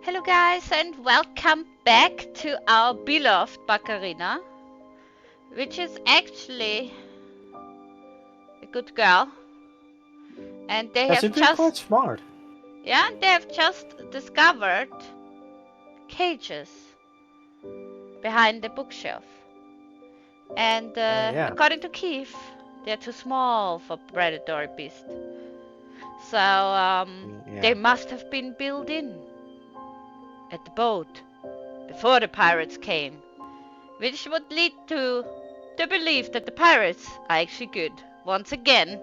Hello guys and welcome back to our beloved Catarina, which is actually a good girl, and they Has have it been quite smart? Yeah, they have just discovered cages behind the bookshelf, and Yeah. according to Keith, they're too small for predatory beasts. So they must have been built in at the boat before the pirates came, which would lead to the belief that the pirates are actually good once again.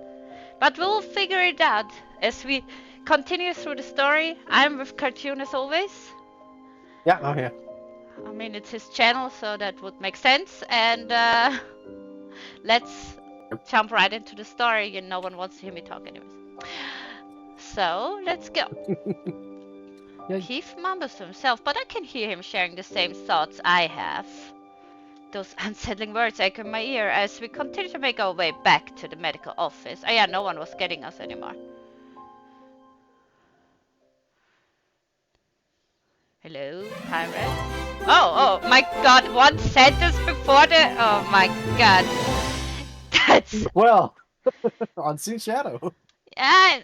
But we'll figure it out as we continue through the story. I'm with Cartoon as always. Yeah, I'm here. I mean, it's his channel, so that would make sense. And let's jump right into the story. No one wants to hear me talk anyways. So let's go. Keith mumbles to himself, but I can hear him sharing the same thoughts I have. Those unsettling words echo in my ear as we continue to make our way back to the medical office. Oh yeah, no one was getting us anymore. Hello, pirate. Oh my god, one sentence before the... Oh my god. That's... Well, Unseen Shadow. Yeah,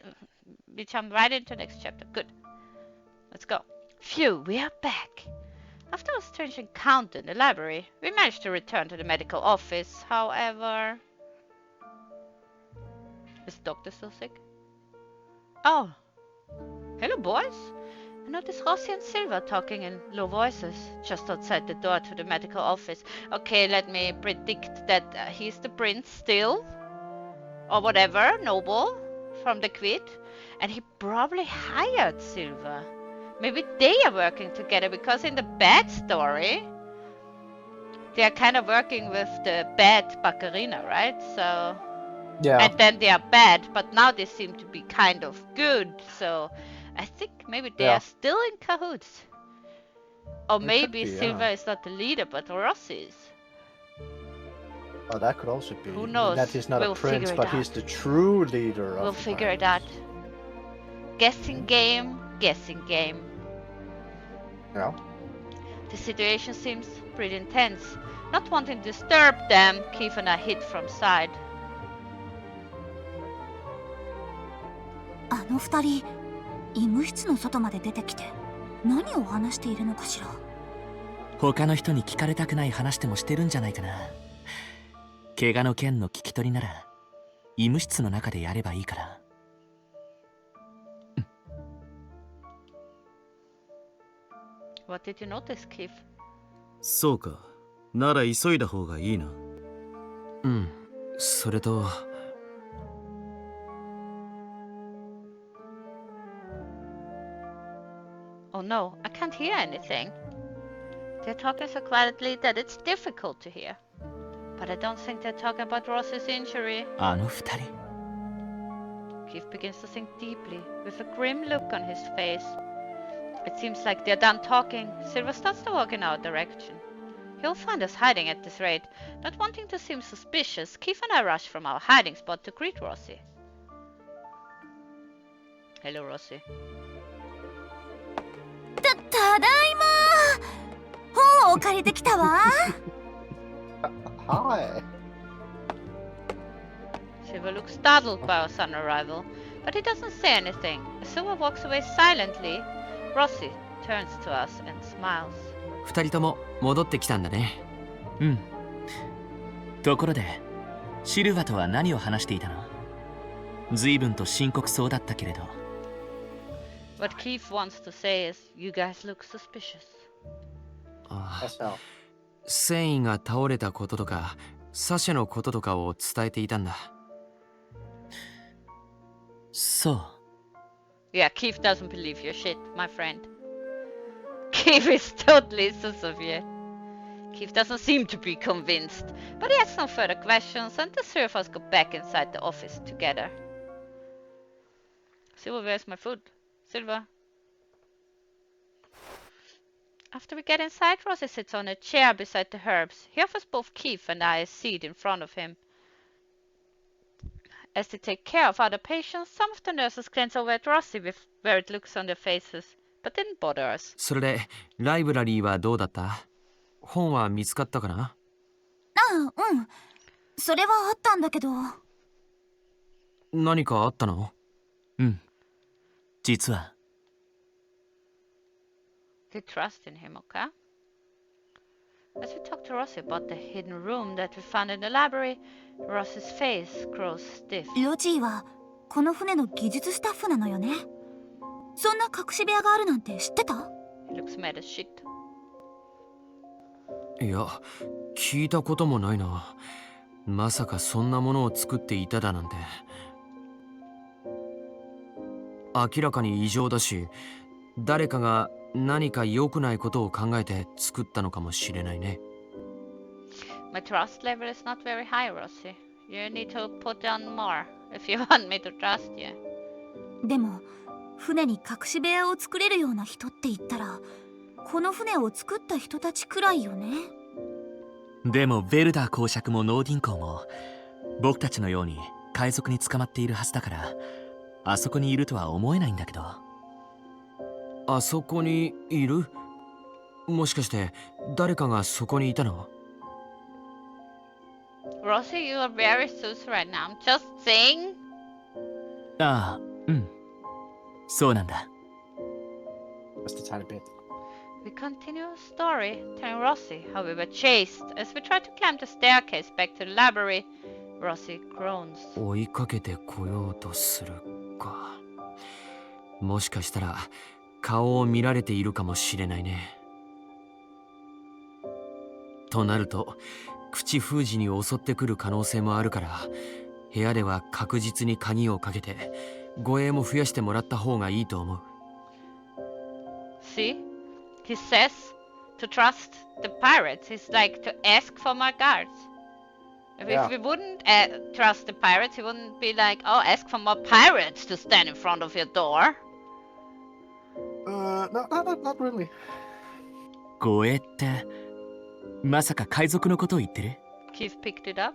we jump right into the next chapter. Good. Let's go. Phew, we are back. After a strange encounter in the library, we managed to return to the medical office. However... Is the doctor still sick? Oh. Hello, boys. I noticed Rozy and Silva talking in low voices just outside the door to the medical office. Okay, let me predict that he's the prince still. Or whatever, noble from the quid. And he probably hired Silva. Maybe they are working together because in the bad story, they are kind of working with the bad Catarina, right? So... Yeah. And then they are bad, but now they seem to be kind of good, so I think maybe they are still in cahoots. Or maybe Silva is not the leader, but Rozy is. Oh, that could also be. Who knows? That he's not We'll a prince, but he's the true leader of We'll figure it out. Guessing game, guessing game. Yeah. The situation seems pretty intense. Not wanting to disturb them, Keith and I hid from sight. あの二人、医務室の外まで出てきて何を話しているのかしら。他の人に聞かれたくない話でもしてるんじゃないかな。怪我の件の聞き取りなら医務室の中でやればいいから。What did you notice, Keith? そうか。なら急いだ方がいいな。うん。それと。 Oh no, I can't hear anything. They're talking so quietly that it's difficult to hear. But I don't think they're talking about Rozy's injury. あの二人。 Keith begins to think deeply, with a grim look on his face. It seems like they're done talking. Silva starts to walk in our direction. He'll find us hiding at this rate. Not wanting to seem suspicious, Keith and I rush from our hiding spot to greet Rozy. Hello, Rozy. ただいま。本を借りてきたわ。Hi. Silva looks startled by our sudden arrival, but he doesn't say anything. As Silva walks away silently, Rozy turns to us and smiles. 二人とも戻ってきたんだね。うん。ところで、シルバとは何を話していたの？随分と深刻そうだったけれど。 What Keith wants to say is, you guys look suspicious. 繊維が倒れたこととか、サシェのこととかを伝えていたんだ。そう。Yeah, Keith doesn't believe your shit, my friend. Keith is totally severe. Keith doesn't seem to be convinced, but he has no further questions, and the three of us go back inside the office together. Silva, where's my food? Silva. After we get inside, Rozy sits on a chair beside the herbs. He offers both Keith and I a seat in front of him. As they take care of other patients, some of the nurses glance over at Rozy with worried looks on their faces. but didn't bother us. それでライブラリーはどうだった？本は見つかったかな？ああ、うん。それはあったんだけど。何かあったの？うん。実は。We trust in him, okay? As we talk to Rozy about the hidden room that we found in the library, Rozy's face grows stiff. ロジーはこの船の技術スタッフなのよね。そんな隠し部屋があるなんて知ってた？ He looks mad as shit. いや、聞いたこともないな。まさかそんなものを作っていただなんて。明らかに異常だし、誰かが何か良くないことを考えて作ったのかもしれないね。My trust level is not very high, Rozy. You need to put on more if you want me to trust you. でも船に隠し部屋を作れるような人って言ったらこの船を作った人たちくらいよね。でもベルダー公爵もノーディン公も僕たちのように海賊に捕まっているはずだから、あそこにいるとは思えないんだけど。あそこにいる？もしかして誰かがそこにいたの？ Rozy, you are very sus right now. I'm just saying. ああ、うん。そうなんだ。Just a tiny bit. We continue our story, telling Rozy how we were chased as we tried to climb the staircase back to the library. Rozy groans. 追いかけてこようとするか。もしかしたら顔を見られているかもしれないね。となると口封じに襲ってくる可能性もあるから、部屋では確実に鍵をかけて護衛も増やしてもらった方がいいと思う。See? He says to trust the pirates is like to ask for more guards. If we wouldn't trust the pirates, he wouldn't be like, oh, ask for more pirates to stand in front of your door. Not really. 護衛ってまさか海賊のことを言ってる？ Keith picked it up.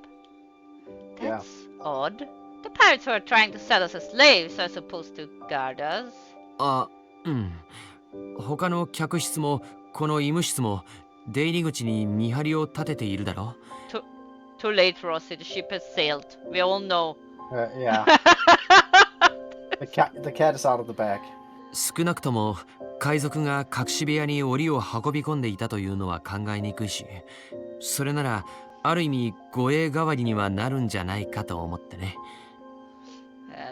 Yeah. That's odd. The pirates who are trying to sell us as slaves are supposed to guard us. あ、うん。他の客室もこの医務室も出入り口に見張りを立てているだろ。Too late, Rozy. The ship has sailed. We all know. Yeah. The cat is out of the bag. 少なくとも海賊が隠し部屋に檻を運び込んでいたというのは考えにくいし、それならある意味護衛代わりにはなるんじゃないかと思ってね。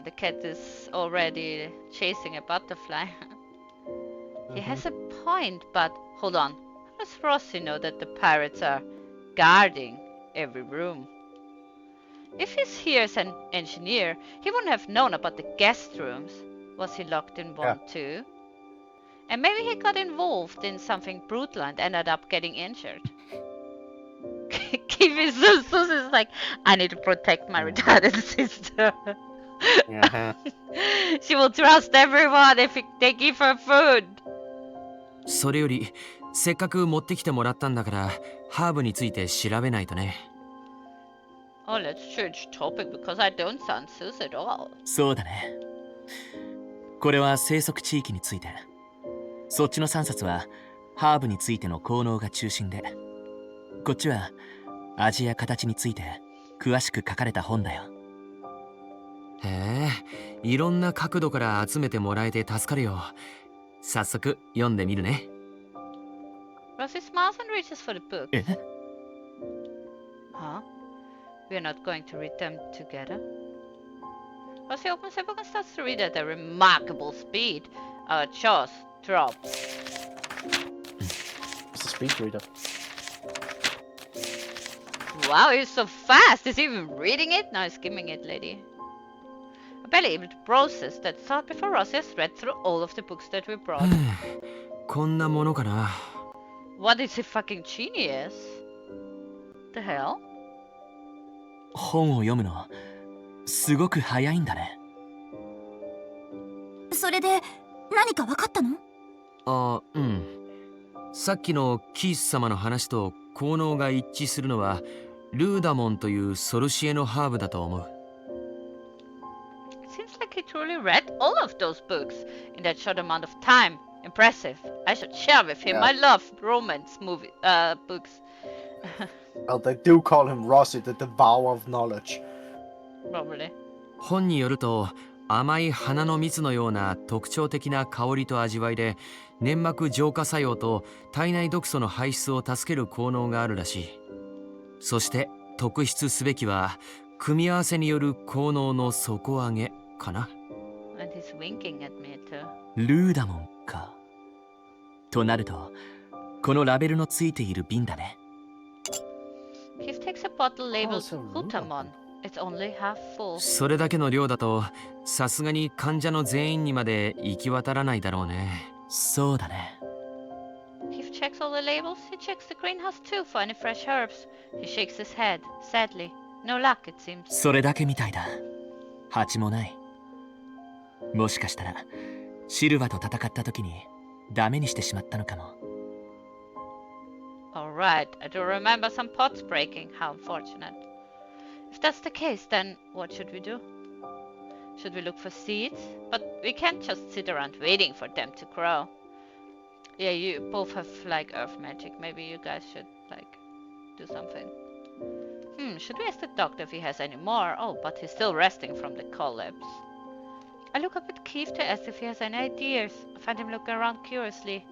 The cat is already chasing a butterfly. He has a point, but hold on. How does Rozy know that the pirates are guarding every room? If he's here as an engineer, he wouldn't have known about the guest rooms. Was he locked in one too? And maybe he got involved in something brutal and ended up getting injured. Keith is like, I need to protect my retarded sister. She will trust everyone if they give her food. それよりせっかく持ってきてもらったんだからハーブについて調べないとね。Oh, let's change topic because I don't sound sus at all. そうだね。これは生息地域について。そっちの3冊はハーブについての効能が中心で、こっちは味や形について詳しく書かれた本だよ。へえ、いろんな角度から集めてもらえて助かるよ。早速読んでみるね。Rozy smiles and reaches for the book. え？ Huh? We're not going to read them together? Rozy opens the book and starts to read at a remarkable speed. Our jaws drop. It's a speed reader. Wow, he's so fast! Is he even reading it? No, he's skimming it, lady. I'm barely able to process that thought before Rozy has read through all of the books that we brought. こんなものかな。What is he fucking genius? The hell? 本を読むのすごく早いんだね。それで何か分かったの？あ、うん。さっきのキース様の話と効能が一致するのはルーダモンというソルシエのハーブだと思う。It seems like he truly read all of those books in that short amount of time. Impressive. I should share with him. Yeah. I love romance books. Well, they do call him Rozy, the devourer of knowledge. Probably. 本によると甘い花の蜜のような特徴的な香りと味わいで粘膜浄化作用と体内毒素の排出を助ける効能があるらしい。そして特筆すべきは組み合わせによる効能の底上げかな。 And he's winking at me too. ルーダモンか。となるとこのラベルのついている瓶だね。Keith takes a bottle labeled it's a Hutamon. It's only half full. それだけの量だとさすがに患者の全員にまで行き渡らないだろうね。そうだね。 Keith checks all the labels. He checks the greenhouse too for any fresh herbs. He shakes his head, sadly. No luck, it seems. それだけみたいだ。蜂もない。もしかしたらシルバと戦った時にダメにしてしまったのかも。 Alright, I do remember some pots breaking. How unfortunate. If that's the case, then what should we do? Should we look for seeds? But we can't just sit around waiting for them to grow. Yeah, you both have like earth magic. Maybe you guys should like do something. Should we ask the doctor if he has any more? Oh, but he's still resting from the collapse. I look up at Keith to ask if he has any ideas. I find him looking around curiously.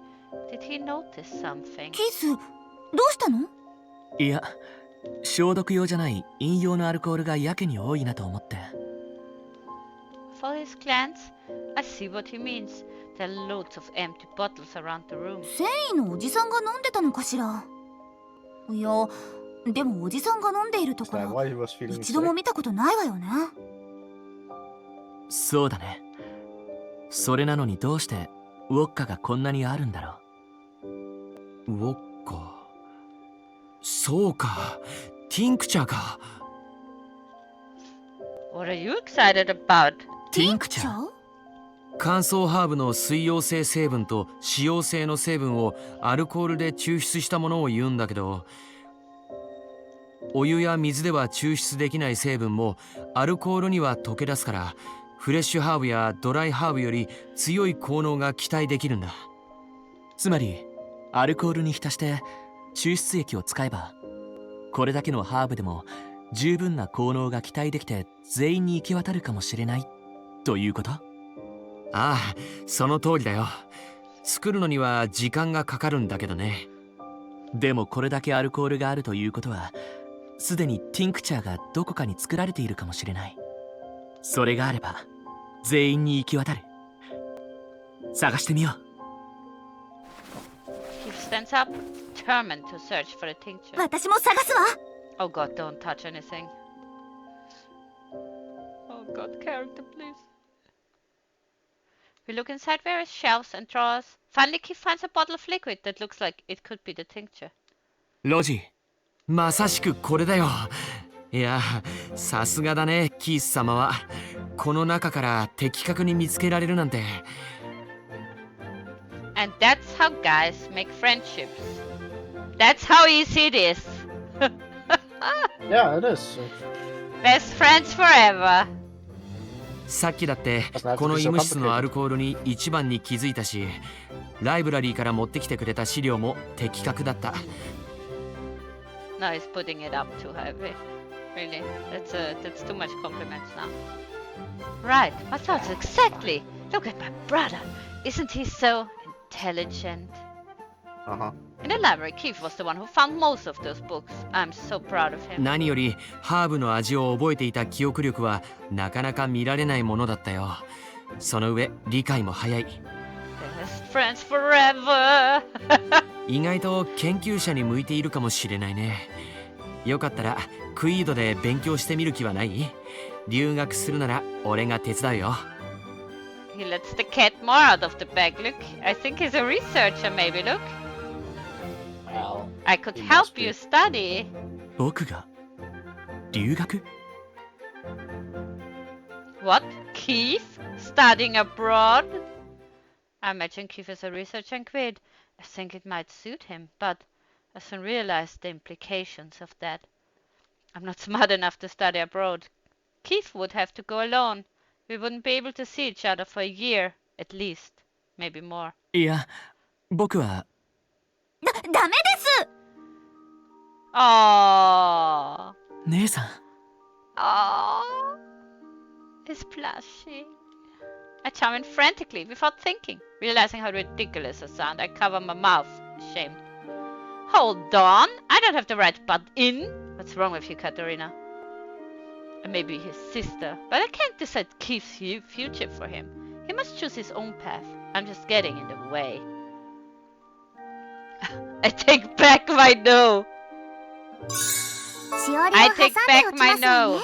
Did he notice something? キースどうしたの？いや、消毒用じゃない飲用のアルコールがやけに多いなと思って。For his glance, I see what he means. There are loads of empty bottles around the room. 繊維のおじさんが飲んでたのかしら。いや、でもおじさんが飲んでいると Is こ that ろ why he was feeling 一度も sick? 見たことないわよね。そうだね。それなのにどうしてウォッカがこんなにあるんだろう。ウォッカ。そうか、ティンクチャーか。What are you excited about? ティンクチャー。じゃあ乾燥ハーブの水溶性成分と脂溶性の成分をアルコールで抽出したものを言うんだけど、お湯や水では抽出できない成分もアルコールには溶け出すから、フレッシュハーブやドライハーブより強い効能が期待できるんだ。つまりアルコールに浸して抽出液を使えばこれだけのハーブでも十分な効能が期待できて全員に行き渡るかもしれないということ？ああ、その通りだよ。作るのには時間がかかるんだけどね。でもこれだけアルコールがあるということはすでにティンクチャーがどこかに作られているかもしれない。それがあれば全員に行き渡る。探してみよう。Keith stands up, determined to search for the tincture. 私も探すわ。 Oh god, don't touch anything. Oh god, character, please. We look inside various shelves and drawers. Finally, Keith finds a bottle of liquid that looks like it could be the tincture. ロジー。まさしくこれだよ。いや、さすがだね、キース様は。この中から的確に見つけられるなんて。And that's how guys make friendships. That's how easy it is. Yeah, it is. Best friends forever. さっきだってこの医務室のアルコールに一番に気づいたし、ライブラリーから持ってきてくれた資料も的確だった。No, he's putting it up too heavy. Really, that's too much compliments now. Right, my thoughts exactly. Look at my brother. Isn't he so intelligent? Uh-huh. In the library, Keith was the one who found most of those books. I'm so proud of him. 何よりハーブの味を覚えていた記憶力はなかなか見られないものだったよ。その上理解も早い。 Best friends forever. 意外と研究者に向いているかもしれないね。よかったらクイードで勉強してみる気はない？留学するなら俺が手伝うよ。 He lets the cat more out of the bag. Look, I think he's a researcher, maybe. Look, Well, I could he help must be. you study. 僕が留学？ What? Keith? Studying abroad? I imagine Keith is a researcher in Quid. I think it might suit him, but I soon realized the implications of that. I'm not smart enough to study abroad. Keith would have to go alone. We wouldn't be able to see each other for a year, at least. maybe more. いや、僕はダメです。 Oh, 姉さん。 oh, it's blushing. I charm in frantically without thinking. Realizing how ridiculous I sound, I cover my mouth, ashamed. Hold on, I don't have the right butt in. What's wrong with you, Catarina? I may be his sister, but I can't decide Keith's future for him. He must choose his own path. I'm just getting in the way. I take back my no. しおりを I 挟んで take お back き my ますわね。 no.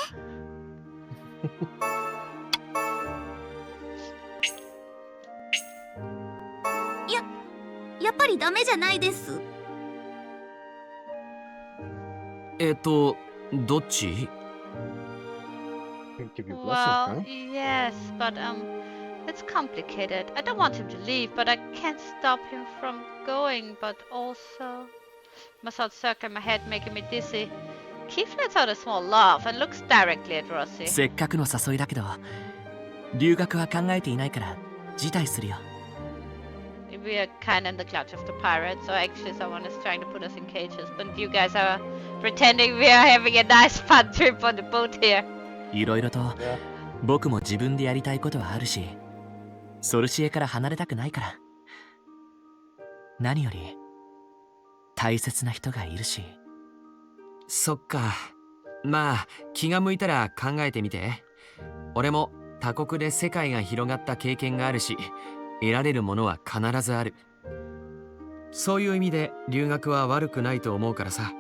やっぱりダメじゃないです。どっち？ Can give you Well, blessing, yes, but it's complicated. I don't want him to leave, but I can't stop him from going. But also, my thoughts circle in my head, making me dizzy. Keith lets out a small laugh and looks directly at Rozy. せっかくの誘いだけど、留学は考えていないから辞退するよ。We are kind of in the clutch of the pirates, so actually someone is trying to put us in cages. But you guys are pretending we are having a nice fun trip on the boat here. いろいろと Yeah. 僕も自分でやりたいことはあるし、ソルシエから離れたくないから。何より大切な人がいるし。そっか。まあ気が向いたら考えてみて。俺も他国で世界が広がった経験があるし、得られるものは必ずある。そういう意味で留学は悪くないと思うからさ。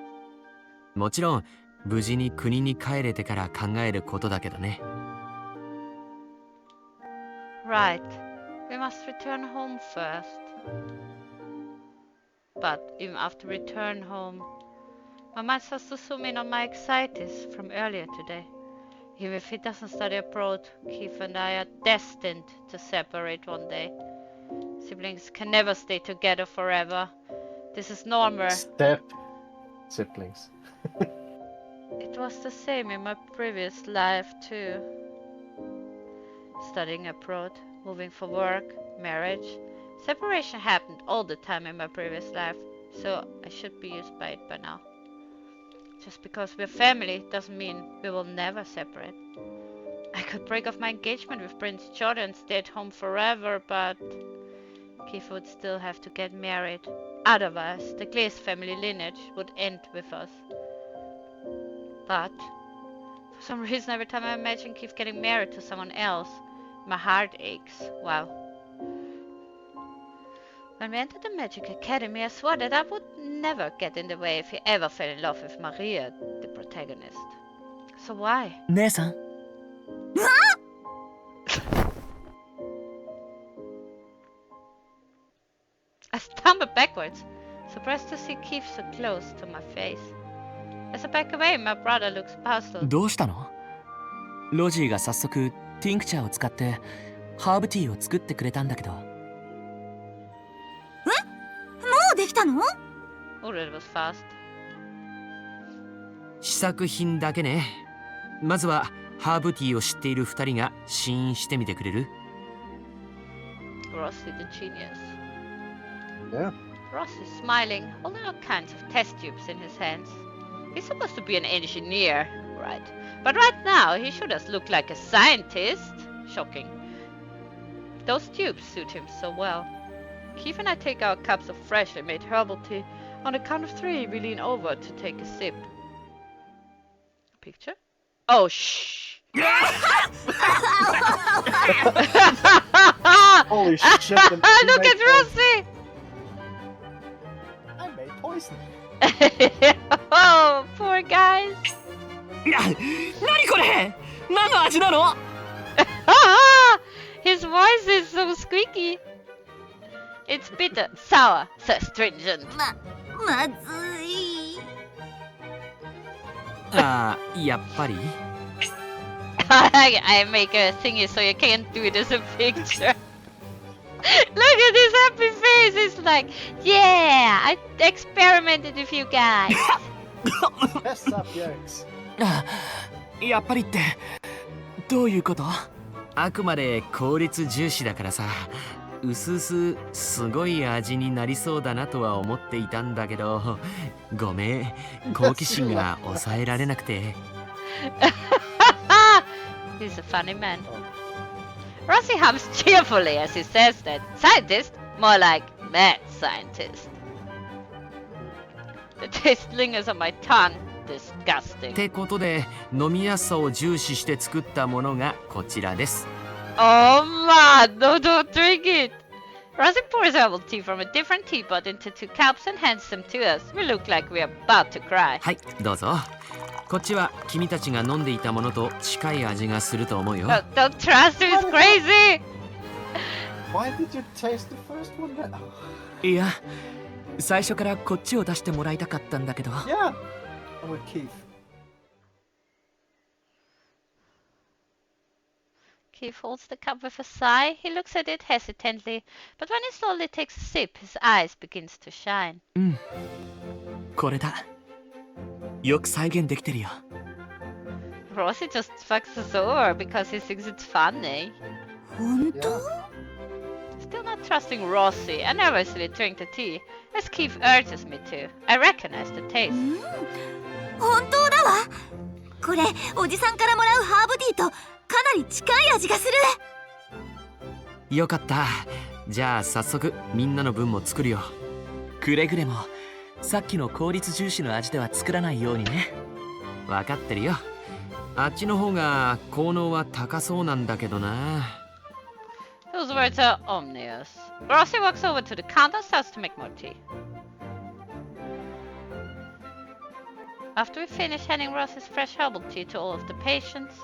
もちろん無事に国に帰れてから考えることだけどね。Right. We must return home first. But even after return home, my mind starts to zoom in on my anxieties from earlier today. Even if he doesn't study abroad, Keith and I are destined to separate one day. Siblings can never stay together forever. This is normal. Step siblings. It was the same in my previous life too. Studying abroad, moving for work, marriage. Separation happened all the time in my previous life, so I should be used by it by now. Just because we're family doesn't mean we will never separate. I could break off my engagement with Prince Jordan and stay at home forever, but Keith would still have to get married. Otherwise, the Glaze family lineage would end with us. But for some reason, every time I imagine Keith getting married to someone else, my heart aches. Wow. When we entered the Magic Academy, I swore that I would never get in the way if he ever fell in love with Maria, the protagonist. So why? 姉さん。 I stumbled backwards, surprised to see Keith so close to my face. As I back away, my brother looks puzzled. どうしたの？ロジーが早速ティンクチャーを使ってハーブティーを作ってくれたんだけど。もうできたの？ Oh, that was fast. 試作品だけね。まずはハーブティーを知っている2人が試飲してみてくれる？ Rozy the genius. Yeah. Rozy's smiling, holding all kinds of test tubes in his hands. He's supposed to be an engineer, right? But right now, he should have looked like a scientist. Shocking. Those tubes suit him so well. Keith and I take our cups of freshly made herbal tea. On the count of 3, we lean over to take a sip. A picture? Oh, shh! Holy shit. Look at Rozy! I made poison. Oh, poor guys. 何これ？何の味なの？ His voice is so squeaky. It's bitter, sour, so astringent. まずい。ああ、やっぱり。I make a thingy so you can't do it as a picture. Look at his happy face. It's like, yeah, I experimented with you guys. Best subjects. あ、やっぱりってどういうこと？あくまで効率重視だからさ。うすうすすごい味になりそうだなとは思っていたんだけど、ごめん、好奇心が抑えられなくて。He's a funny man. Rozy hums cheerfully as he says that. Scientist? More like mad scientist. The taste lingers on my tongue. っ Disgusting. てことで、飲みやすさを重視して作ったものがこちらです。Oh man, no, don't drink it. Rozy pours herbal tea from a different teapot into 2 cups and hands them to us. We look like we're about to cry. はい、どうぞ。こっちは君たちが飲んでいたものと近い味がすると思うよ。Don't trust him, he's crazy. Why did you taste the first one then? いや、最初からこっちを出してもらいたかったんだけど。 Yeah, I'm with Keith. Keith holds the cup with a sigh. He looks at it hesitantly, but when he slowly takes a sip, his eyes begins to shine. うん、これだ。よく再現できてるよ。Rozy just fucks us over because he thinks it's funny. 本当？ Still not trusting Rozy, I nervously drink the tea, as Keith urges me to. I recognize the taste. 本当だわ。これおじさんからもらうハーブティーとかなり近い味がする。よかった。じゃあ早速みんなの分も作るよ。くれぐれもさっきの効率重視の味では作らないようにね。分かってるよ。あっちの方が効能は高そうなんだけどな。Those words are ominous. Rozy walks over to the counter and starts to make more tea. After we finish handing Rozy's fresh herbal tea to all of the patients,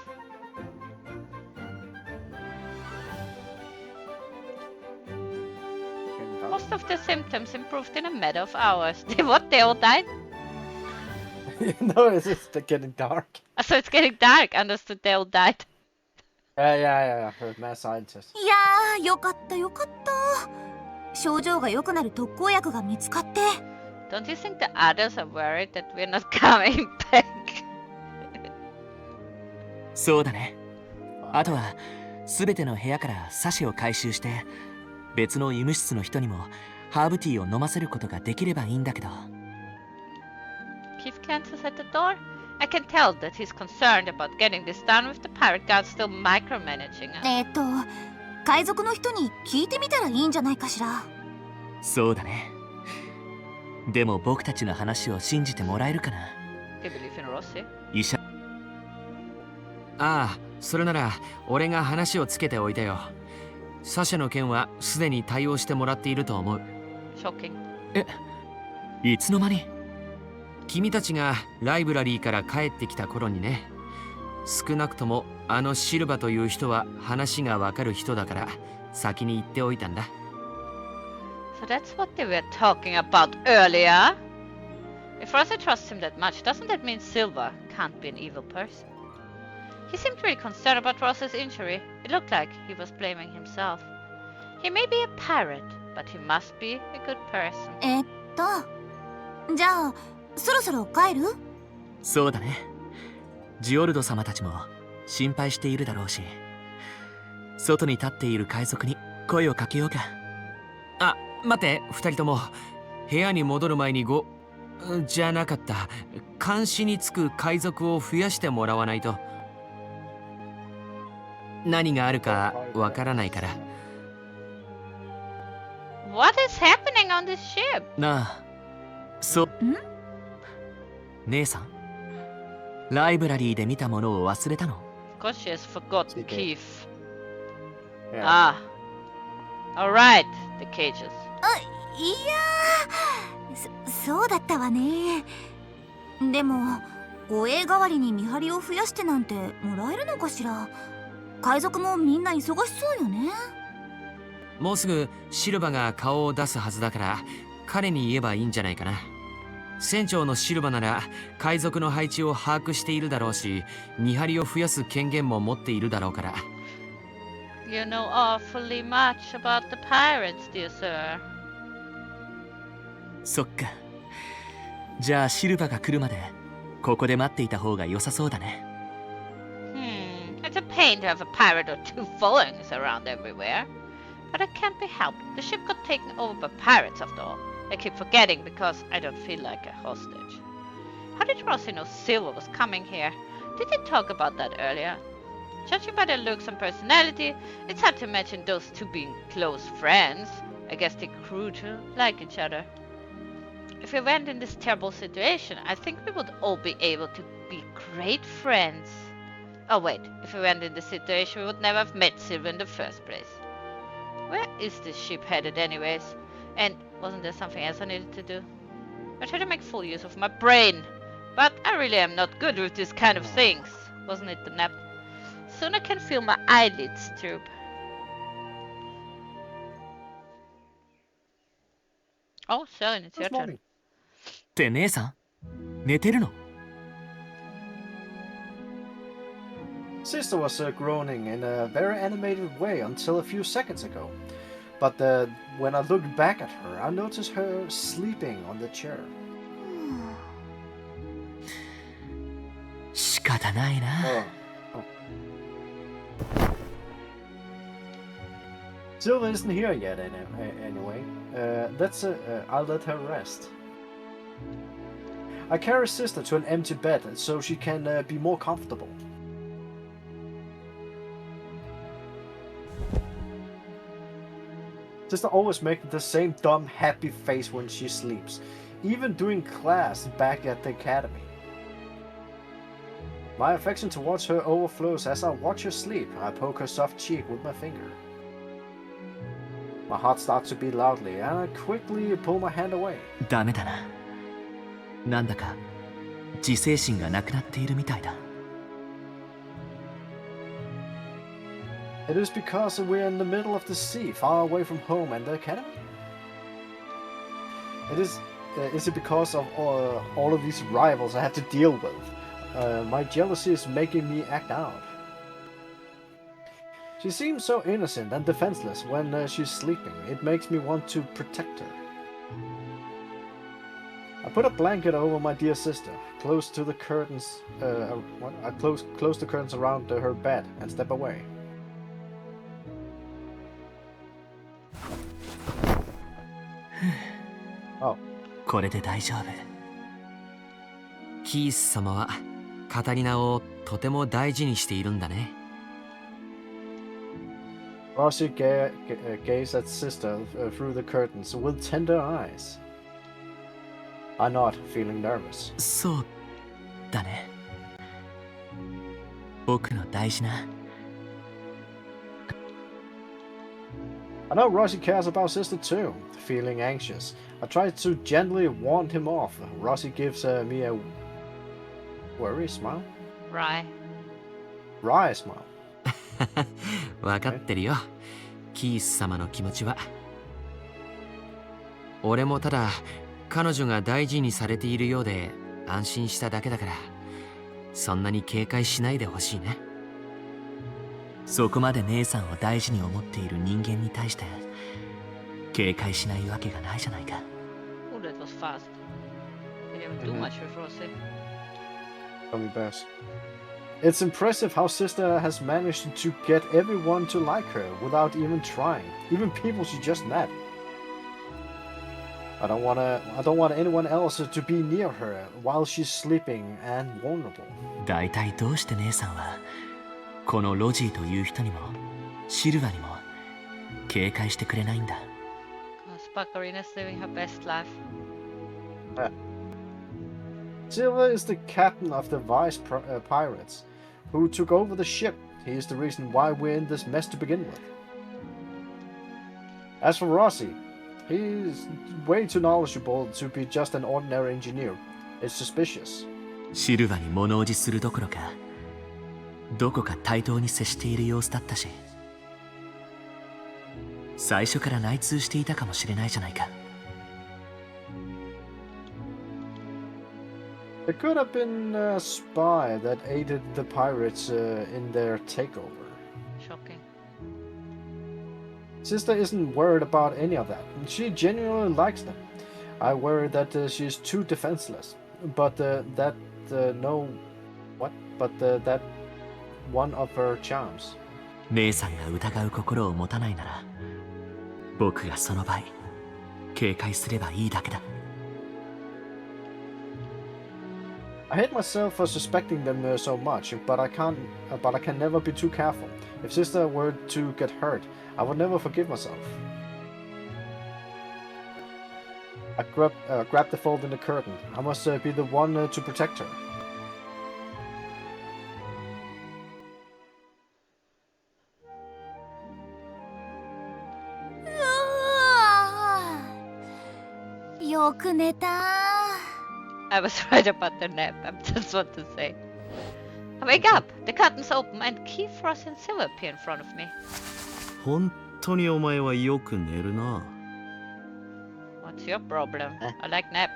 most of the symptoms improved in a matter of hours. What? They all died? No, it's just getting dark. So it's getting dark. Understood, they all died. Yeah, for mad scientist. いやー、よかったよかった。症状が良くなる特効薬が見つかって。Don't you think the others are worried that we're not coming back? そうだね。あとは全ての部屋からサシを回収して別の医務室の人にもハーブティーを飲ませることができればいいんだけど。 Keith glances at the door. I can tell that he's concerned about getting this done with the pirate guard still micromanaging us. 海賊の人に聞いてみたらいいんじゃないかしら。そうだね。でも僕たちの話を信じてもらえるかな。 They believe in Rozy. 医者。ああ、それなら俺が話をつけておいたよ。サシャの件はすでに対応してもらっていると思う。Shocking. いつの間に？君たちがライブラリーから帰ってきた頃にね。少なくともあのシルバという人は話がわかる人だから先に言っておいたんだ。So that's what they were talking about earlier. If Rozy trusts him that much, doesn't that mean Silva can't be an evil person? He seemed really concerned about Rozy's injury. It looked like he was blaming himself. He may be a pirate, but he must be a good person. じゃあそろそろ帰る？そうだね。ジオルド様たちも心配しているだろうし、外に立っている海賊に声をかけようか。あ、待って、二人とも部屋に戻る前にじゃなかった。監視につく海賊を増やしてもらわないと。何があるかわからないから。What is happening on this ship? なあ、姉さん、ライブラリーで見たものを忘れたの？ Of course she has forgotten Okay. Keith. Yeah. Ah. Alright, the cages. いやー、そうだったわね。でも護衛代わりに見張りを増やしてなんてもらえるのかしら。海賊もみんな忙しそうよね。もうすぐシルバが顔を出すはずだから彼に言えばいいんじゃないかな。船長のシルバなら海賊の配置を把握しているだろうし、見張りを増やす権限も持っているだろうから。You know awfully much about the pirates, dear sir. そっか。じゃあシルバが来るまでここで待っていた方が良さそうだね。It's a pain to have a pirate or two following us around everywhere. But it can't be helped. The ship got taken over by pirates after all. I keep forgetting because I don't feel like a hostage. How did Rozy know Silva was coming here? Did they talk about that earlier? Judging by their looks and personality, it's hard to imagine those two being close friends. I guess they grew to like each other. If we weren't in this terrible situation, I think we would all be able to be great friends. Oh wait, if we weren't in this situation, we would never have met Silva in the first place. Where is this ship headed anyways? And wasn't there something else I needed to do? I try to make full use of my brain, but I really am not good with this kind of things. Wasn't it the nap? Soon I can feel my eyelids droop. Oh, Sharon, it's your This morning. turn. って姉さん寝てるの？ Sister was groaning in a very animated way until a few seconds ago. But when I looked back at her, I noticed her sleeping on the chair. 仕方ないな。 Silva isn't here yet anyway. I'll let her rest. I carry Sister to an empty bed so she can be more comfortable. Sister always makes the same dumb happy face when she sleeps, even during class back at the academy. My affection towards her overflows as I watch her sleep. I poke her soft cheek with my finger. My heart starts to beat loudly, and I quickly pull my hand away. ダメだな。なんだか自制心がなくなっているみたいだ。 It is because we're in the middle of the sea, far away from home and the academy? Is it because of all of these rivals I have to deal with? My jealousy is making me act out. She seems so innocent and defenseless when she's sleeping. It makes me want to protect her. I put a blanket over my dear sister, close to the curtains. I close the curtains around her bed and step away. Oh. これで大丈夫。キース様はカタリナをとても大事にしているんだね。Rozy gazed at Sister through the curtains with tender eyes. I nod, feeling nervous. そうだね。僕の大事な。 I know Rozy cares about Sister too, feeling anxious. I try to gently warn him off. Rozy gives me a worried smile. Right. Wry smile. 分かってるよ、キース様の気持ちは。俺もただ彼女が大事にされているようで安心しただけだから、そんなに警戒しないでほしいね。そこまで姉さんを大事に思っている人間に対して警戒しないわけがないじゃないか。 Oh, that was fast. Didn't even do much with Rozy. Tell me best. It's impressive how Sister has managed to get everyone to like her without even trying, even people she just met. I don't want anyone else to be near her while she's sleeping and vulnerable. だいたいどうして姉さんはこのロジーという人にもシルバにも警戒してくれないんだ。 Catarina's living her best life. Silva is the captain of the vice pirates, who took over the ship. He is the reason why we're in this mess to begin with. As for Rozy, he's way too knowledgeable to be just an ordinary engineer. It's suspicious. シルバに物おじするどころかどこか対等に接している様子だったし、最初から内通していたかもしれないじゃないか。 It could have been a spy that aided the pirates in their takeover. Shocking. Sister isn't worried about any of that. She genuinely likes them. I worry that she's too defenseless, but that one of her charms. 姉さんが疑う心を持たないなら僕がその場合警戒すればいいだけだ。 I hate myself for suspecting them so much, but I can never be too careful. If sister were to get hurt, I would never forgive myself. I grabbed the fold in the curtain. I must be the one to protect her. よく寝た。 I was right about the nap, I just want to say. I wake up, the curtains open, and Keith, Rozy, and Silva appear in front of me. 本当にお前はよく寝るな。 What's your problem? I like naps.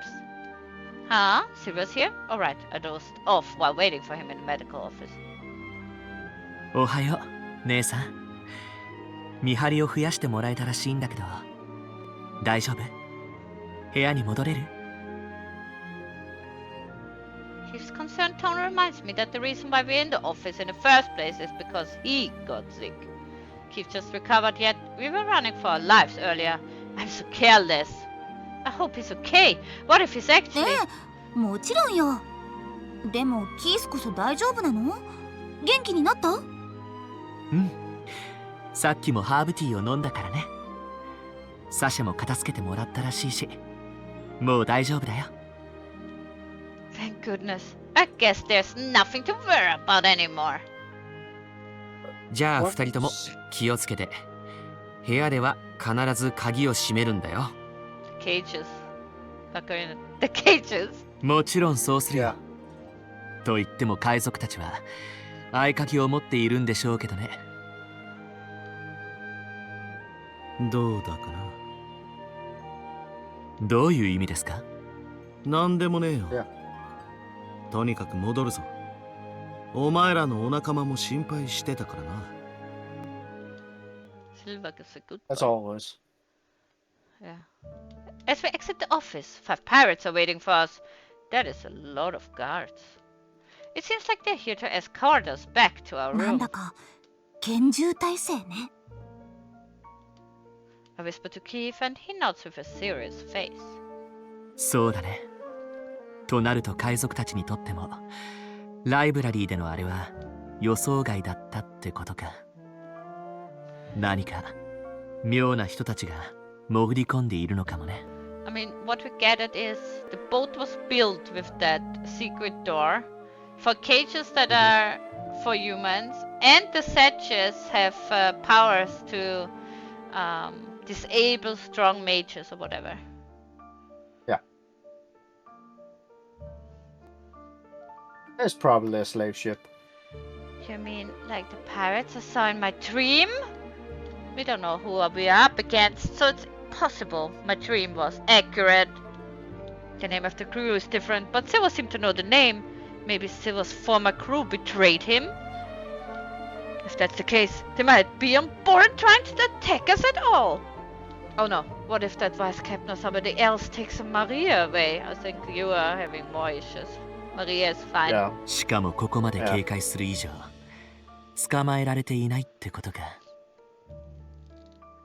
Huh? Silva's here? Alright, I dozed off while waiting for him in the medical office. おはよう姉さん。見張りを増やしてもらえたらしいんだけど大丈夫？部屋に戻れる？ His concerned tone reminds me that the reason why we're in the office in the first place is because he got sick. Keith just recovered, yet we were running for our lives earlier. I'm so careless. I hope he's okay. What if he's actually... ねえ、もちろんよ。でもキースこそ大丈夫なの？元気になった？うん。さっきもハーブティーを飲んだからね。サシャも片付けてもらったらしいし、もう大丈夫だよ。Thank goodness. I guess there's nothing to worry about anymore. じゃあ2人とも気をつけて。部屋では必ず鍵を閉めるんだよ。The cages. Catarina, the cages. もちろんそうするよ。 Yeah. と言っても海賊たちは合鍵を持っているんでしょうけどね。どうだかな。どういう意味ですか？なんでもねえよ。 Yeah. とにかく戻るぞ。お前らのお仲間も心配してたからな。 Silva is a good As boy. always. Yeah. As we exit the office, 5 pirates are waiting for us. That is a lot of guards. It seems like they're here to escort us back to our なん room. だか厳重体制ね。 I whisper to Keith and he nods with a serious face. そうだね。となると海賊たちにとってもライブラリーでのあれは予想外だったってことか。何か妙な人たちが潜り込んでいるのかもね。I mean, what we gathered is the boat was built with that secret door for cages that are for humans, and the sachets have powers to disable strong mages or whatever. Yeah. It's probably a slave ship. You mean like the pirates I saw in my dream? We don't know who we are up against, so it's possible my dream was accurate. The name of the crew is different, but Silva seemed to know the name. Maybe Silva's former crew betrayed him? If that's the case, they might be on board trying to attack us at all. Oh no, what if that vice captain or somebody else takes Maria away? I think you are having more issues. Maria is fine. Yeah. しかもここまで警戒する以上捕まえられていないってことか。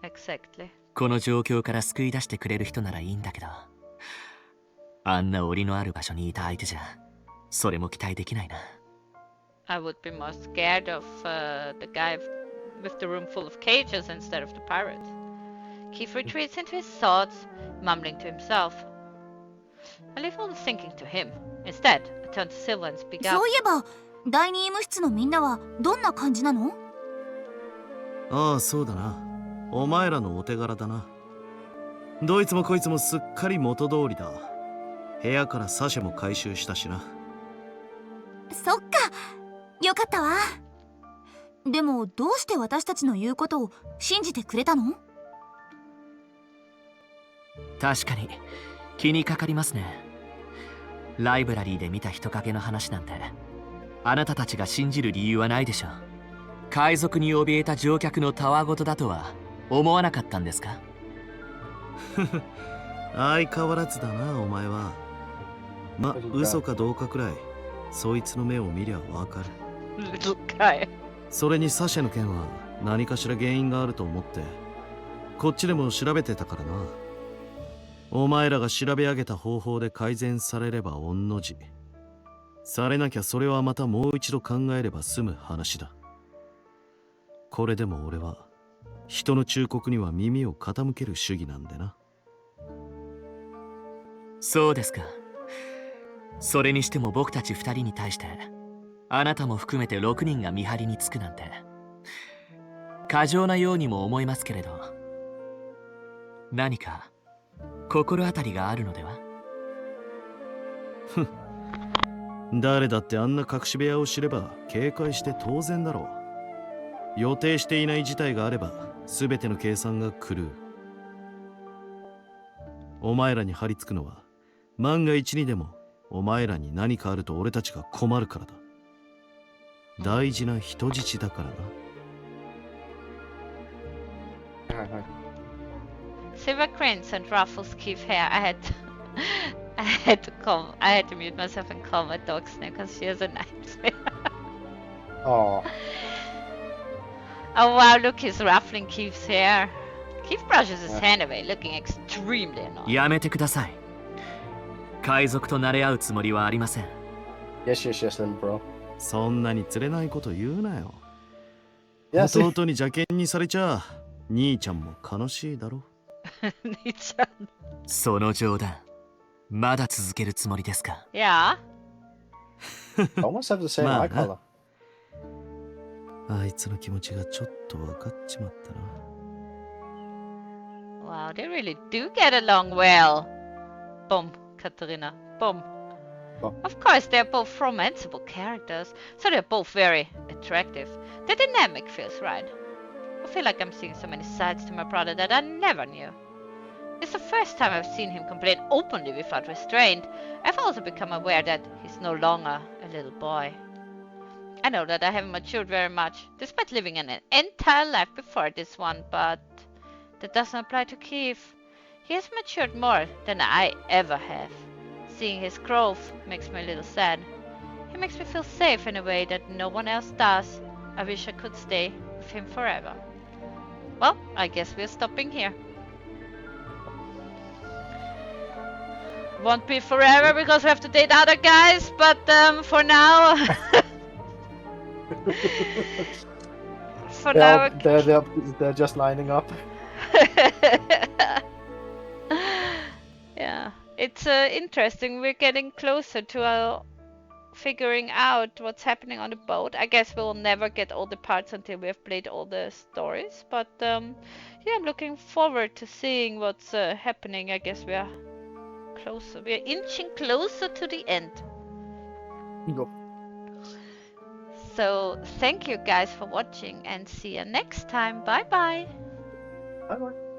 Exactly. この状況から救い出してくれる人ならいいんだけど、あんな檻のある場所にいた相手じゃそれも期待できないな。 I would be more scared of the guy with the room full of cages instead of the pirates. Keith retreats into his thoughts, mumbling to himself. I leave all the thinking to him. Instead, I turn to Silva and speak そ up. ういえば第二医務室のみんなはどんな感じなの？ああ、そうだな。お前らのお手柄だな。どいつもこいつもすっかり元通りだ。部屋からサシェも回収したしな。そっか、よかったわ。でもどうして私たちの言うことを信じてくれたの？確かに気にかかりますね。ライブラリーで見た人影の話なんてあなたたちが信じる理由はないでしょう。海賊に怯えた乗客のたわごとだとは思わなかったんですか？相変わらずだな、お前は。ま、嘘かどうかくらいそいつの目を見りゃわかる。 Little guy. それにサシェの件は何かしら原因があると思ってこっちでも調べてたからな。お前らが調べ上げた方法で改善されれば御の字。されなきゃそれはまたもう一度考えれば済む話だ。これでも俺は人の忠告には耳を傾ける主義なんでな。そうですか。それにしても僕たち2人に対してあなたも含めて6人が見張りにつくなんて過剰なようにも思いますけれど、何か心当たりがあるのでは？誰だってあんな隠し部屋を知れば警戒して当然だろう。予定していない事態があれば全ての計算が狂う。お前らに張り付くのは万が一にでもお前らに何かあると俺たちが困るからだ。大事な人質だからな。はいはい。Silver cranes and Ruffles Keith hair. I had to mute myself and call my dog's name because she has a nightmare. Oh, Oh wow, look, he's ruffling Keith's hair. Keith brushes his hand away, looking extremely annoyed. やめてください。海賊と慣れ合うつもりはありません。 yes, little bro. そんなに釣れないこと言うなよ。 Yes. 弟に邪険にされちゃ兄ちゃんも悲しいだろ。その冗談、まだ続けるつもりですか？ Yeah. Almost have the same Man, eye color. あいつの気持ちがちょっと分かっちまったな。 Wow, they really do get along well. Boom, Catarina. Boom. Boom. Of course, they're both romanceable characters, so they're both very attractive. The dynamic feels right. I feel like I'm seeing so many sides to my brother that I never knew. It's the first time I've seen him complain openly without restraint. I've also become aware that he's no longer a little boy. I know that I haven't matured very much, despite living an entire life before this one, but that doesn't apply to Keith. He has matured more than I ever have. Seeing his growth makes me a little sad. He makes me feel safe in a way that no one else does. I wish I could stay with him forever. Well, I guess we're stopping here. Won't be forever because we have to date other guys, but for now... for now... They're just lining up. Yeah, it's interesting. We're getting closer to figuring out what's happening on the boat. I guess we'll never get all the parts until we have played all the stories. But yeah, I'm looking forward to seeing what's happening. I guess we are closer. We are inching closer to the end. Go. So thank you guys for watching and see you next time. Bye bye. Bye bye.